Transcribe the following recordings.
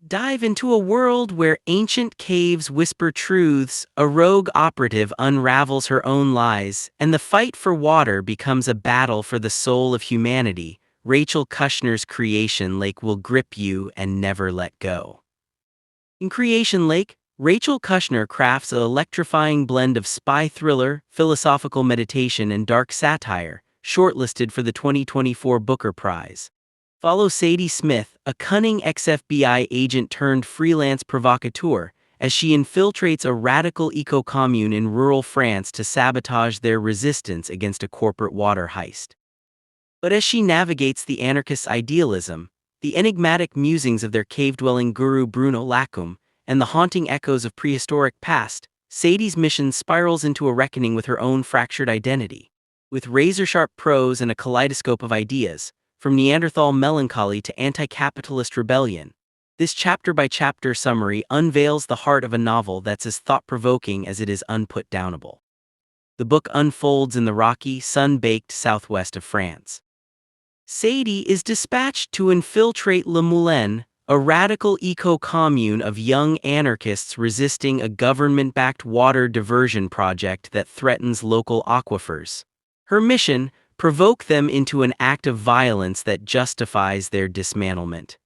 Dive into a world where ancient caves whisper truths, a rogue operative unravels her own lies, and the fight for water becomes a battle for the soul of humanity. Rachel Kushner's Creation Lake will grip you and never let go. In Creation Lake, Rachel Kushner crafts an electrifying blend of spy thriller, philosophical meditation, and dark satire, shortlisted for the 2024 Booker Prize. Follow Sadie Smith, a cunning ex-FBI agent turned freelance provocateur, as she infiltrates a radical eco-commune in rural France to sabotage their resistance against a corporate water heist. But as she navigates the anarchist's idealism, the enigmatic musings of their cave-dwelling guru Bruno Lacombe, and the haunting echoes of prehistoric past, Sadie's mission spirals into a reckoning with her own fractured identity. With razor-sharp prose and a kaleidoscope of ideas, from Neanderthal melancholy to anti-capitalist rebellion, this chapter-by-chapter summary unveils the heart of a novel that's as thought-provoking as it is unput-downable. The book unfolds in the rocky, sun-baked southwest of France. Sadie is dispatched to infiltrate Le Moulin, a radical eco-commune of young anarchists resisting a government-backed water diversion project that threatens local aquifers. Her mission: provoke them into an act of violence that justifies their dismantlement.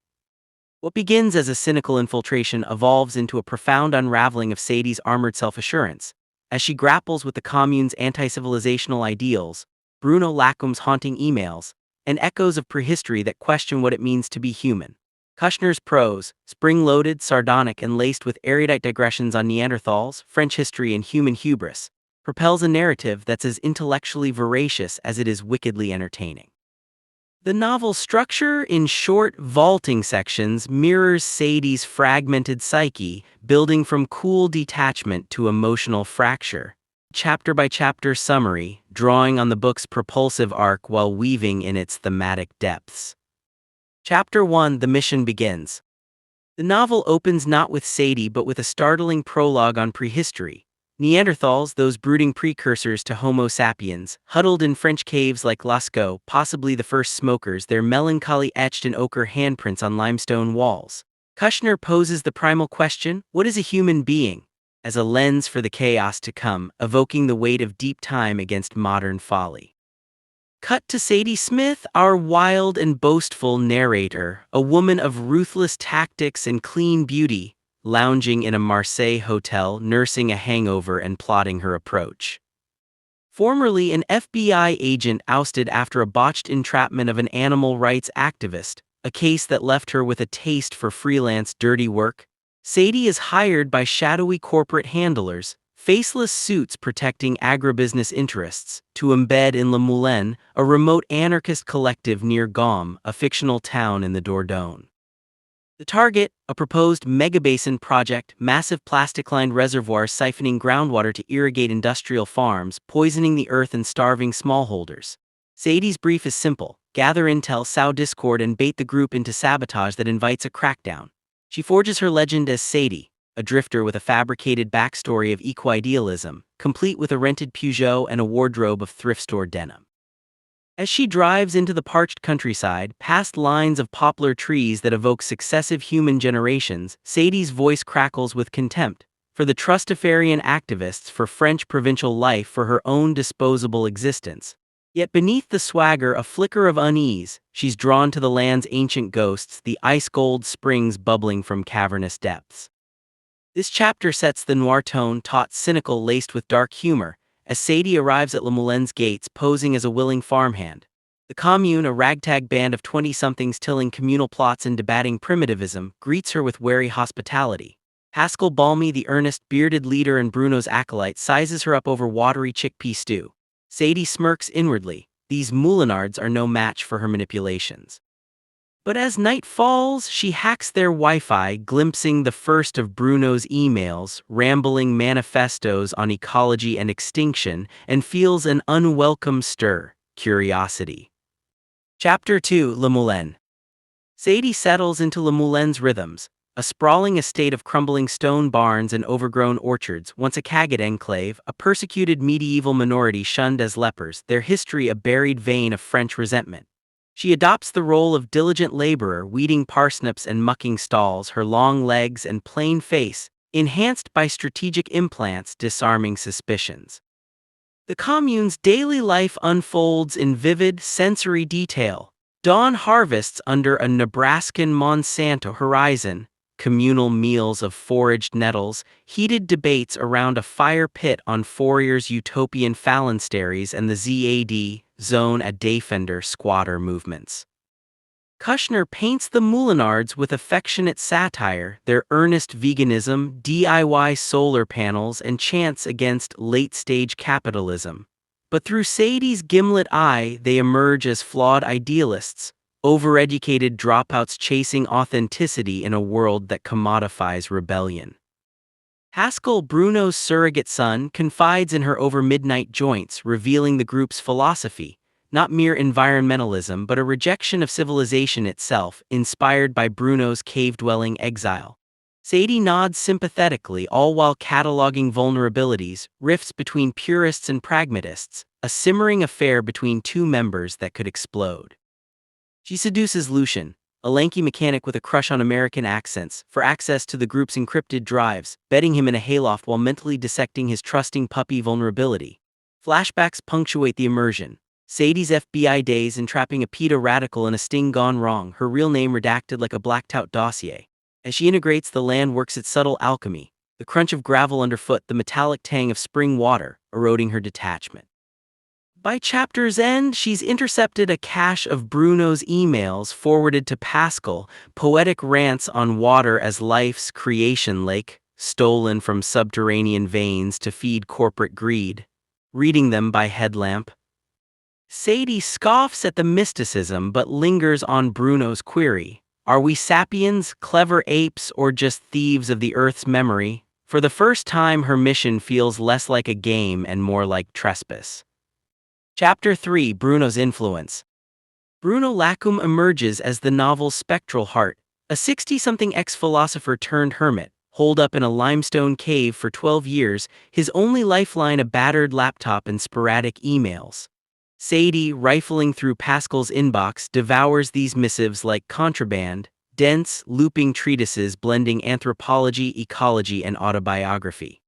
What begins as a cynical infiltration evolves into a profound unraveling of Sadie's armored self-assurance. As she grapples with the commune's anti-civilizational ideals, Bruno Lacombe's haunting emails, and echoes of prehistory that question what it means to be human. Kushner's prose, spring-loaded, sardonic, and laced with erudite digressions on Neanderthals, French history, and human hubris, propels a narrative that's as intellectually voracious as it is wickedly entertaining. The novel's structure, in short, vaulting sections, mirrors Sadie's fragmented psyche, building from cool detachment to emotional fracture. Chapter-by-chapter summary, drawing on the book's propulsive arc while weaving in its thematic depths. Chapter 1: The Mission Begins. The novel opens not with Sadie but with a startling prologue on prehistory. Neanderthals, those brooding precursors to Homo sapiens, huddled in French caves like Lascaux, possibly the first smokers, their melancholy etched in ochre handprints on limestone walls. Kushner poses the primal question, what is a human being? As a lens for the chaos to come, evoking the weight of deep time against modern folly. Cut to Sadie Smith, our wild and boastful narrator, a woman of ruthless tactics and clean beauty, lounging in a Marseille hotel, nursing a hangover and plotting her approach. Formerly an FBI agent ousted after a botched entrapment of an animal rights activist, a case that left her with a taste for freelance dirty work, Sadie is hired by shadowy corporate handlers, faceless suits protecting agribusiness interests, to embed in Le Moulin, a remote anarchist collective near Gaume, a fictional town in the Dordogne. The target, a proposed megabasin project, massive plastic-lined reservoirs siphoning groundwater to irrigate industrial farms, poisoning the earth and starving smallholders. Sadie's brief is simple: gather intel, sow discord, and bait the group into sabotage that invites a crackdown. She forges her legend as Sadie, a drifter with a fabricated backstory of eco-idealism, complete with a rented Peugeot and a wardrobe of thrift store denim. As she drives into the parched countryside, past lines of poplar trees that evoke successive human generations, Sadie's voice crackles with contempt for the Trustafarian activists, for French provincial life, for her own disposable existence. Yet beneath the swagger, a flicker of unease. She's drawn to the land's ancient ghosts, the ice-cold springs bubbling from cavernous depths. This chapter sets the noir tone, taut, cynical, laced with dark humor, as Sadie arrives at Le Moulin's gates posing as a willing farmhand. The commune, a ragtag band of 20-somethings tilling communal plots and debating primitivism, greets her with wary hospitality. Pascal Balmy, the earnest, bearded leader and Bruno's acolyte, sizes her up over watery chickpea stew. Sadie smirks inwardly. These Moulinards are no match for her manipulations. But as night falls, she hacks their Wi-Fi, glimpsing the first of Bruno's emails, rambling manifestos on ecology and extinction, and feels an unwelcome stir, curiosity. Chapter 2: Le Moulin. Sadie settles into Le Moulin's rhythms, a sprawling estate of crumbling stone barns and overgrown orchards, once a Kaget enclave, a persecuted medieval minority shunned as lepers, their history a buried vein of French resentment. She adopts the role of diligent laborer, weeding parsnips and mucking stalls, her long legs and plain face, enhanced by strategic implants, disarming suspicions. The commune's daily life unfolds in vivid, sensory detail. Dawn harvests under a Nebraskan Monsanto horizon, communal meals of foraged nettles, heated debates around a fire pit on Fourier's utopian phalansteries, and the ZAD, Zone a Defender squatter movements. Kushner paints the Moulinards with affectionate satire, their earnest veganism, DIY solar panels, and chants against late-stage capitalism. But through Sadie's gimlet eye, they emerge as flawed idealists, overeducated dropouts chasing authenticity in a world that commodifies rebellion. Haskell, Bruno's surrogate son, confides in her over midnight joints, revealing the group's philosophy. Not mere environmentalism but a rejection of civilization itself, inspired by Bruno's cave-dwelling exile. Sadie nods sympathetically, all while cataloging vulnerabilities, rifts between purists and pragmatists, a simmering affair between two members that could explode. She seduces Lucian, a lanky mechanic with a crush on American accents, for access to the group's encrypted drives, bedding him in a hayloft while mentally dissecting his trusting puppy vulnerability. Flashbacks punctuate the immersion. Sadie's FBI days entrapping a PETA radical in a sting gone wrong, her real name redacted like a blacked-out dossier. As she integrates, the land works its subtle alchemy, the crunch of gravel underfoot, the metallic tang of spring water, eroding her detachment. By chapter's end, she's intercepted a cache of Bruno's emails forwarded to Pascal, poetic rants on water as life's creation lake, stolen from subterranean veins to feed corporate greed. Reading them by headlamp, Sadie scoffs at the mysticism but lingers on Bruno's query. Are we sapiens, clever apes, or just thieves of the Earth's memory? For the first time, her mission feels less like a game and more like trespass. Chapter 3: Bruno's Influence. Bruno Lacombe emerges as the novel's spectral heart, a 60-something ex-philosopher turned hermit, holed up in a limestone cave for 12 years, his only lifeline a battered laptop and sporadic emails. Sadie, rifling through Pascal's inbox, devours these missives like contraband, dense, looping treatises blending anthropology, ecology, and autobiography.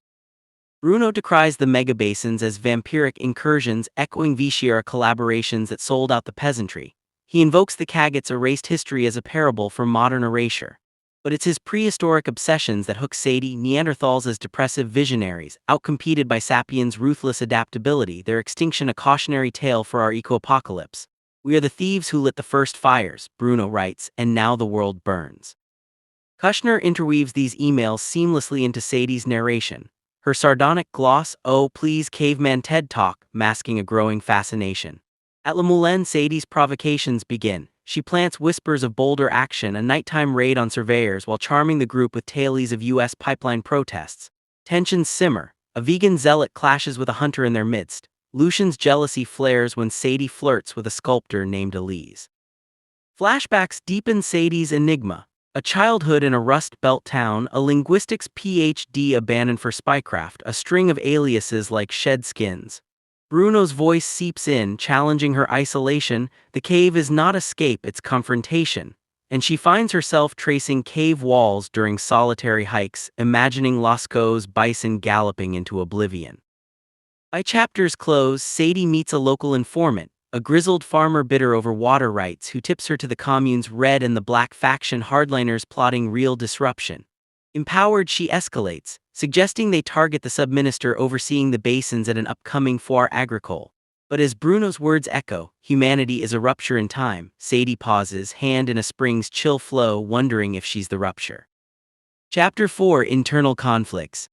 Bruno decries the megabasins as vampiric incursions echoing Vichera collaborations that sold out the peasantry. He invokes the Cagot's erased history as a parable for modern erasure. But it's his prehistoric obsessions that hook Sadie, Neanderthals as depressive visionaries, outcompeted by sapiens' ruthless adaptability, their extinction a cautionary tale for our eco-apocalypse. We are the thieves who lit the first fires, Bruno writes, and now the world burns. Kushner interweaves these emails seamlessly into Sadie's narration. Her sardonic gloss, "Oh, please, caveman TED Talk," masking a growing fascination. At Le Moulin, Sadie's provocations begin. She plants whispers of bolder action, a nighttime raid on surveyors, while charming the group with tales of U.S. pipeline protests. Tensions simmer. A vegan zealot clashes with a hunter in their midst. Lucian's jealousy flares when Sadie flirts with a sculptor named Elise. Flashbacks deepen Sadie's enigma. A childhood in a Rust Belt town, a linguistics PhD abandoned for spycraft, a string of aliases like shed skins. Bruno's voice seeps in, challenging her isolation. The cave is not escape, it's confrontation. And she finds herself tracing cave walls during solitary hikes, imagining Lascaux's bison galloping into oblivion. By chapter's close, Sadie meets a local informant, a grizzled farmer bitter over water rights who tips her to the commune's red and the black faction hardliners plotting real disruption. Empowered, she escalates, suggesting they target the subminister overseeing the basins at an upcoming foire agricole. But as Bruno's words echo, humanity is a rupture in time, Sadie pauses, hand in a spring's chill flow, wondering if she's the rupture. Chapter 4: Internal Conflicts.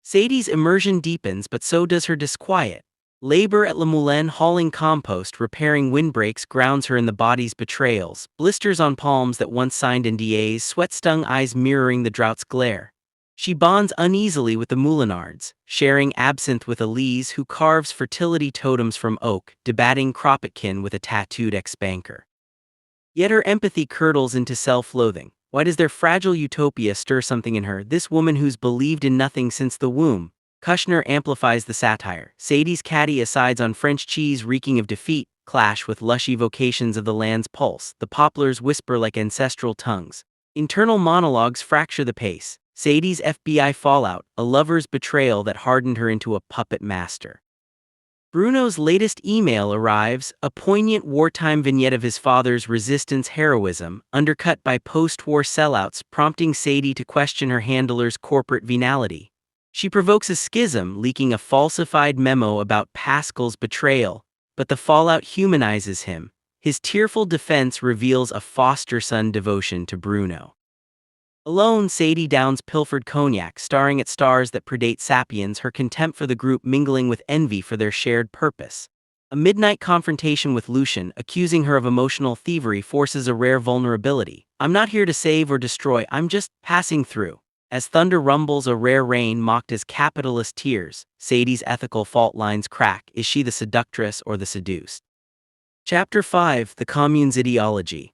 Sadie's immersion deepens, but so does her disquiet. Labor at Le Moulin, hauling compost, repairing windbreaks, grounds her in the body's betrayals, blisters on palms that once signed NDAs, sweat-stung eyes mirroring the drought's glare. She bonds uneasily with the Moulinards, sharing absinthe with Elise, who carves fertility totems from oak, debating Kropotkin with a tattooed ex-banker. Yet her empathy curdles into self-loathing. Why does their fragile utopia stir something in her, this woman who's believed in nothing since the womb? Kushner amplifies the satire. Sadie's catty asides on French cheese reeking of defeat, clash with lush evocations of the land's pulse. The poplars whisper like ancestral tongues. Internal monologues fracture the pace. Sadie's FBI fallout, a lover's betrayal that hardened her into a puppet master. Bruno's latest email arrives, a poignant wartime vignette of his father's resistance heroism, undercut by post-war sellouts, prompting Sadie to question her handler's corporate venality. She provokes a schism, leaking a falsified memo about Pascal's betrayal, but the fallout humanizes him. His tearful defense reveals a foster-son devotion to Bruno. Alone, Sadie downs pilfered cognac, staring at stars that predate Sapiens, her contempt for the group mingling with envy for their shared purpose. A midnight confrontation with Lucian, accusing her of emotional thievery, forces a rare vulnerability. "I'm not here to save or destroy, I'm just passing through." As thunder rumbles, a rare rain mocked as capitalist tears, Sadie's ethical fault lines crack. Is she the seductress or the seduced? Chapter 5: The Commune's Ideology.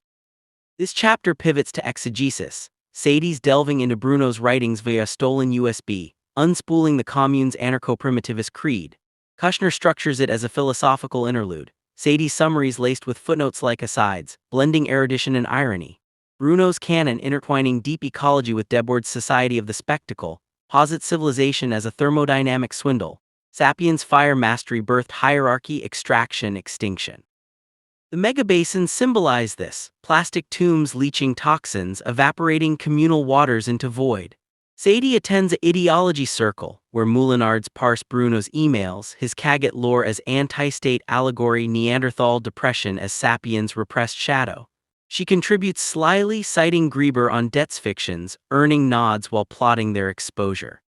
This chapter pivots to exegesis. Sadie's delving into Bruno's writings via a stolen USB, unspooling the Commune's anarcho-primitivist creed. Kushner structures it as a philosophical interlude. Sadie's summaries laced with footnotes like asides, blending erudition and irony. Bruno's canon, intertwining deep ecology with Debord's Society of the Spectacle, posits civilization as a thermodynamic swindle. Sapiens' fire mastery birthed hierarchy, extraction, extinction. The megabasins symbolize this: plastic tombs leaching toxins, evaporating communal waters into void. Sadie attends an ideology circle, where Moulinards parse Bruno's emails, his Kaget lore as anti-state allegory, Neanderthal depression as Sapiens' repressed shadow. She contributes slyly, citing Grieber on Det's fictions, earning nods while plotting their exposure.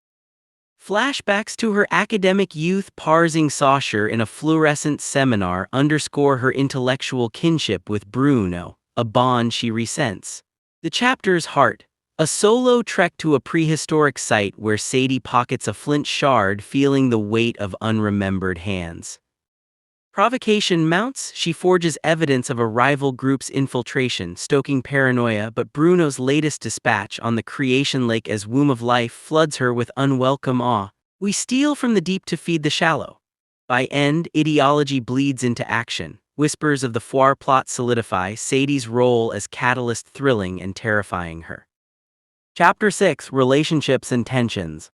Flashbacks to her academic youth, parsing Saussure in a fluorescent seminar, underscore her intellectual kinship with Bruno, a bond she resents. The chapter's heart: a solo trek to a prehistoric site where Sadie pockets a flint shard, feeling the weight of unremembered hands. Provocation mounts, she forges evidence of a rival group's infiltration, stoking paranoia, but Bruno's latest dispatch on the creation lake as womb of life floods her with unwelcome awe. We steal from the deep to feed the shallow. By end, ideology bleeds into action. Whispers of the Foire plot solidify, Sadie's role as catalyst thrilling and terrifying her. Chapter 6: Relationships and Tensions.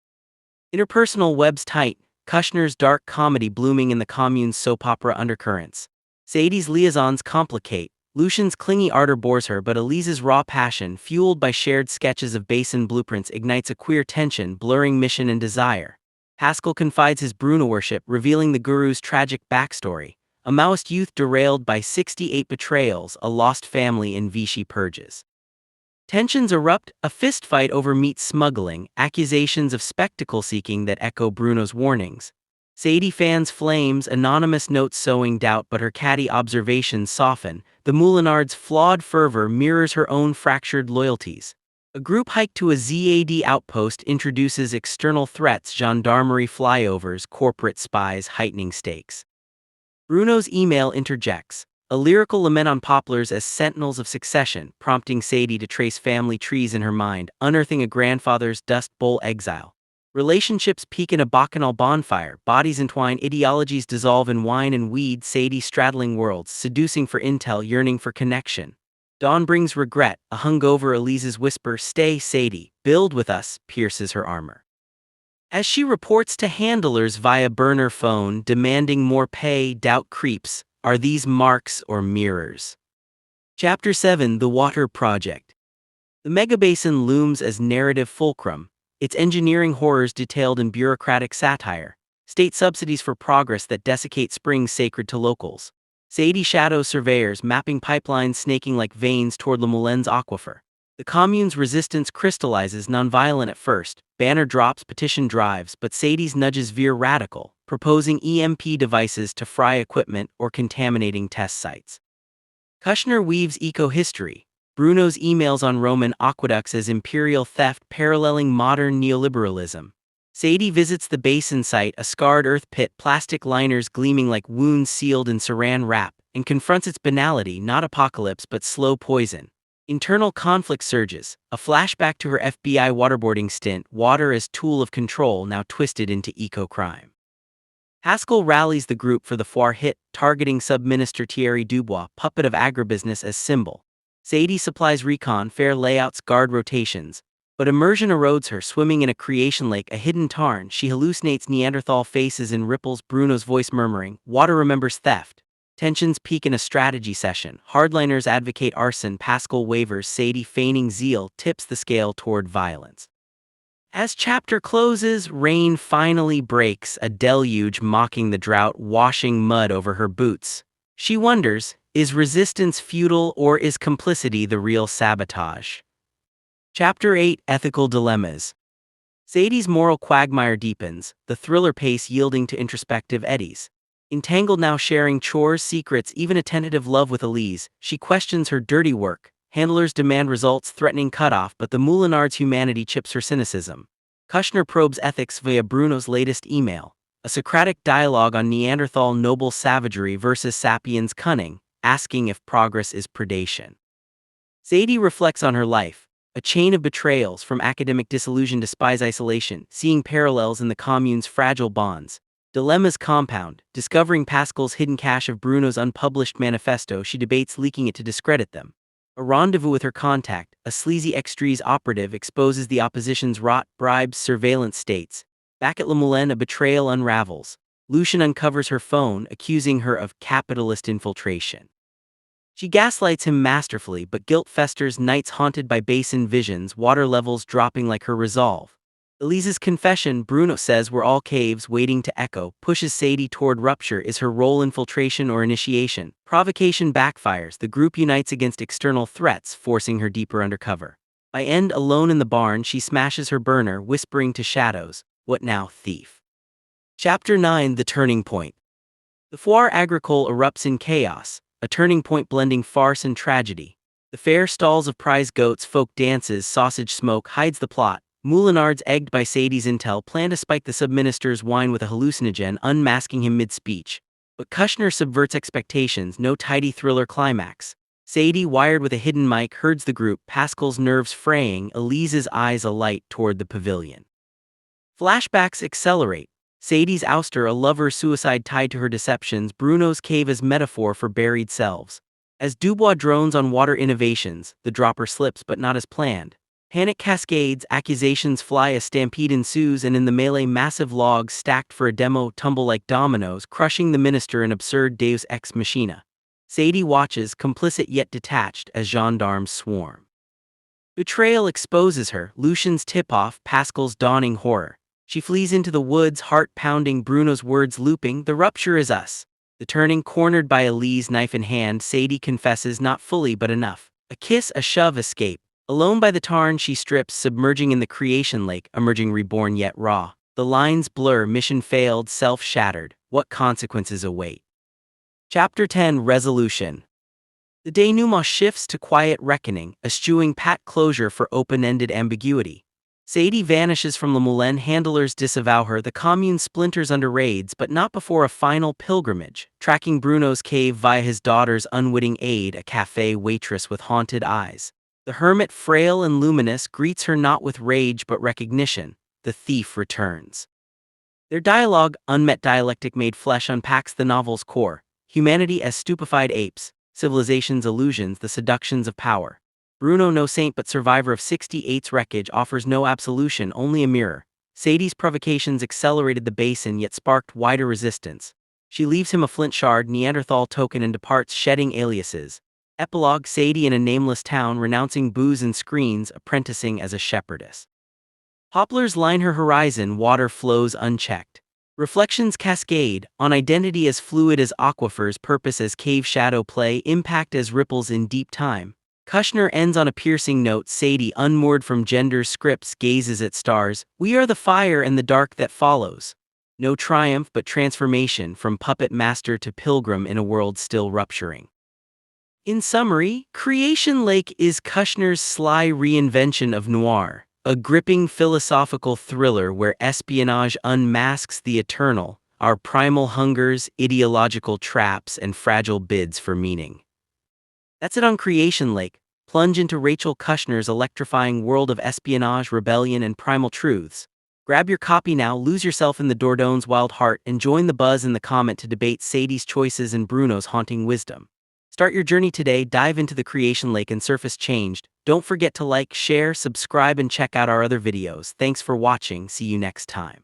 Interpersonal webs tight, Kushner's dark comedy blooming in the Commune's soap opera undercurrents. Sadie's liaisons complicate. Lucian's clingy ardor bores her, but Elise's raw passion, fueled by shared sketches of basin blueprints, ignites a queer tension, blurring mission and desire. Pascal confides his Bruno worship, revealing the guru's tragic backstory: a Maoist youth derailed by 68 betrayals, a lost family in Vichy purges. Tensions erupt, a fistfight over meat smuggling, accusations of spectacle seeking that echo Bruno's warnings. Sadie fans flames, anonymous notes sowing doubt, but her catty observations soften. The Moulinard's flawed fervor mirrors her own fractured loyalties. A group hike to a ZAD outpost introduces external threats: gendarmerie flyovers, corporate spies, heightening stakes. Bruno's email interjects, a lyrical lament on poplars as sentinels of succession, prompting Sadie to trace family trees in her mind, unearthing a grandfather's dust bowl exile. Relationships peak in a bacchanal bonfire, bodies entwine, ideologies dissolve in wine and weed, Sadie straddling worlds, seducing for intel, yearning for connection. Dawn brings regret, a hungover Elise's whisper, "Stay, Sadie, build with us," pierces her armor. As she reports to handlers via burner phone, demanding more pay, doubt creeps. Are these marks or mirrors? Chapter 7: The Water Project. The megabasin looms as narrative fulcrum, its engineering horrors detailed in bureaucratic satire, state subsidies for progress that desiccate springs sacred to locals. Sadie shadows surveyors, mapping pipelines snaking like veins toward Le Moulin's aquifer. The Commune's resistance crystallizes, nonviolent at first, banner drops, petition drives, but Sadie's nudges veer radical, proposing EMP devices to fry equipment or contaminating test sites. Kushner weaves eco-history, Bruno's emails on Roman aqueducts as imperial theft, paralleling modern neoliberalism. Sadie visits the basin site, a scarred earth pit, plastic liners gleaming like wounds sealed in saran wrap, and confronts its banality: not apocalypse but slow poison. Internal conflict surges, a flashback to her FBI waterboarding stint, water as tool of control now twisted into eco-crime. Haskell rallies the group for the foire hit, targeting Sub-Minister Thierry Dubois, puppet of agribusiness, as symbol. Sadie supplies recon, fair layouts, guard rotations. But immersion erodes her, swimming in a creation lake, a hidden tarn. She hallucinates Neanderthal faces in ripples, Bruno's voice murmuring, "Water remembers theft." Tensions peak in a strategy session. Hardliners advocate arson, Pascal wavers, Sadie, feigning zeal, tips the scale toward violence. As chapter closes, rain finally breaks, a deluge mocking the drought, washing mud over her boots. She wonders, is resistance futile or is complicity the real sabotage? Chapter 8, Ethical Dilemmas. Sadie's moral quagmire deepens, the thriller pace yielding to introspective eddies. Entangled now, sharing chores, secrets, even a tentative love with Elise, she questions her dirty work. Handlers demand results, threatening cutoff, but the Moulinard's humanity chips her cynicism. Kushner probes ethics via Bruno's latest email, a Socratic dialogue on Neanderthal noble savagery versus sapiens' cunning, asking if progress is predation. Sadie reflects on her life, a chain of betrayals from academic disillusion to spy's isolation, seeing parallels in the commune's fragile bonds. Dilemmas compound, discovering Pascal's hidden cache of Bruno's unpublished manifesto. She debates leaking it to discredit them. A rendezvous with her contact, a sleazy extrees operative, exposes the opposition's rot, bribes, surveillance states. Back at Le Moulin, a betrayal unravels. Lucien uncovers her phone, accusing her of capitalist infiltration. She gaslights him masterfully, but guilt festers, nights haunted by basin visions, water levels dropping like her resolve. Elise's confession, Bruno says we're all caves waiting to echo, pushes Sadie toward rupture. Is her role infiltration or initiation? Provocation backfires, the group unites against external threats, forcing her deeper undercover. By end, alone in the barn, she smashes her burner, whispering to shadows, "What now, thief?" Chapter 9, The Turning Point. The Foire Agricole erupts in chaos, a turning point blending farce and tragedy. The fair stalls of prize goats, folk dances, sausage smoke hides the plot. Moulinard's, egged by Sadie's intel, plan to spike the sub-minister's wine with a hallucinogen, unmasking him mid-speech. But Kushner subverts expectations, no tidy thriller climax. Sadie, wired with a hidden mic, herds the group, Pascal's nerves fraying, Elise's eyes alight toward the pavilion. Flashbacks accelerate. Sadie's ouster, a lover's suicide tied to her deceptions, Bruno's cave as metaphor for buried selves. As Dubois drones on water innovations, the dropper slips but not as planned. Panic cascades, accusations fly, a stampede ensues, and in the melee massive logs stacked for a demo tumble like dominoes, crushing the minister in absurd deus ex machina. Sadie watches, complicit yet detached, as gendarmes swarm. Betrayal exposes her, Lucien's tip-off, Pascal's dawning horror. She flees into the woods, heart pounding, Bruno's words looping, "The rupture is us." The turning, cornered by Elise, knife in hand, Sadie confesses, not fully but enough. A kiss, a shove, escape. Alone by the tarn, she strips, submerging in the creation lake, emerging reborn yet raw. The lines blur, mission failed, self shattered. What consequences await? Chapter 10, Resolution. The denouement shifts to quiet reckoning, eschewing pat closure for open-ended ambiguity. Sadie vanishes from Le Moulin, handlers disavow her, the commune splinters under raids, but not before a final pilgrimage, tracking Bruno's cave via his daughter's unwitting aid, a cafe waitress with haunted eyes. The hermit, frail and luminous, greets her not with rage but recognition. The thief returns. Their dialogue, unmet dialectic made flesh, unpacks the novel's core. Humanity as stupefied apes, civilization's illusions, the seductions of power. Bruno, no saint but survivor of 68's wreckage, offers no absolution, only a mirror. Sadie's provocations accelerated the basin yet sparked wider resistance. She leaves him a flint shard, Neanderthal token, and departs, shedding aliases. Epilogue, Sadie in a nameless town, renouncing booze and screens, apprenticing as a shepherdess. Poplars line her horizon, water flows unchecked. Reflections cascade, on identity as fluid as aquifers, purpose as cave shadow play, impact as ripples in deep time. Kushner ends on a piercing note, Sadie, unmoored from gender's scripts, gazes at stars. We are the fire and the dark that follows. No triumph but transformation, from puppet master to pilgrim in a world still rupturing. In summary, Creation Lake is Kushner's sly reinvention of noir, a gripping philosophical thriller where espionage unmasks the eternal, our primal hungers, ideological traps, and fragile bids for meaning. That's it on Creation Lake. Plunge into Rachel Kushner's electrifying world of espionage, rebellion, and primal truths. Grab your copy now, lose yourself in the Dordogn's wild heart, and join the buzz in the comment to debate Sadie's choices and Bruno's haunting wisdom. Start your journey today, dive into the creation lake and surface changed. Don't forget to like, share, subscribe, and check out our other videos. Thanks for watching, see you next time.